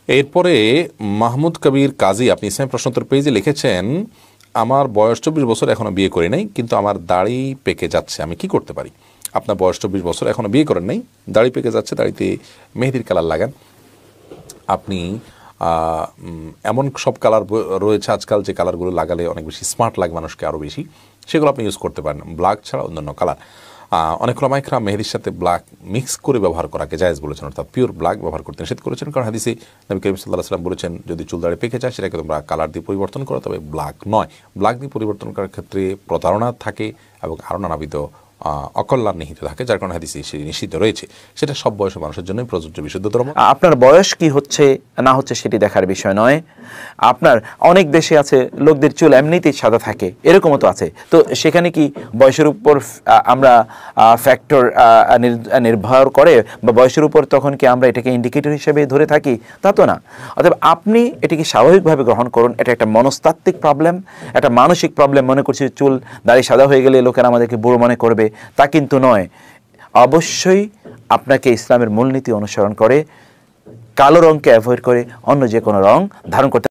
এরপরে মাহমুদ কবির কাজী আপনি ইসলামী প্রশ্নোত্তর পেজে লিখেছেন, আমার বয়স 24 বছর, এখনও বিয়ে করি নাই, কিন্তু আমার দাড়ি পেকে যাচ্ছে, আমি কি করতে পারি? আপনার বয়স 24 বছর, এখনও বিয়ে করেন নাই, দাড়ি পেকে যাচ্ছে, দাড়িতে মেহেদির কালার লাগান। আপনি এমন সব কালার রয়েছে আজকাল, যে কালারগুলো লাগালে অনেক বেশি স্মার্ট লাগে মানুষকে, আরও বেশি, সেগুলো আপনি ইউজ করতে পারেন, ব্ল্যাক ছাড়া অন্যান্য কালার। অনেক ওলামায়ে মেহেদির সাথে ব্ল্যাক মিক্স করে ব্যবহার করাকে জায়েজ বলেছেন, অর্থাৎ পিওর ব্ল্যাক ব্যবহার করতে নিষেধ করেছেন, কারণ হাদিসে নবী করিম সাল্লাল্লাহু আলাইহি ওয়াসাল্লাম বলেছেন, যদি চুল দাড়ি পেকে যায় সেটাকে তোমরা কালার দিয়ে পরিবর্তন করো, তবে ব্ল্যাক নয়। ব্ল্যাক দিয়ে পরিবর্তন করার ক্ষেত্রে প্রতারণা থাকে এবং আরও নানাবিধ অকল্যাণ নিহিত থাকে, যার কারণে হাদিসে সেটি নিষিদ্ধ রয়েছে। সেটা সব বয়সের মানুষের জন্যই প্রযোজ্য বিশুদ্ধ ধর্ম। আপনার বয়স কি হচ্ছে না হচ্ছে সেটি দেখার বিষয় নয়। আপনার অনেক দেশে আছে লোকদের চুল এমনিতেই সাদা থাকে, এরকমও তো আছে। তো সেখানে কি বয়সের উপর আমরা ফ্যাক্টর নির্ভর করে, বা বয়সের উপর তখন কি আমরা এটাকে ইন্ডিকেটর হিসেবে ধরে থাকি? তা তো না। অতএব আপনি এটিকে স্বাভাবিকভাবে গ্রহণ করুন। এটা একটা মনস্তাত্ত্বিক প্রবলেম, একটা মানসিক প্রবলেম। মনে করছি চুল দাড়ি সাদা হয়ে গেলে লোকেরা আমাদেরকে বুড়ো মনে করবে, তা কিন্তু নয়। অবশ্যই আপনাকে ইসলামের মূলনীতি অনুসরণ করে কালো রঙকে অ্যাভয়েড করে অন্য যে কোনো রং ধারণ করতে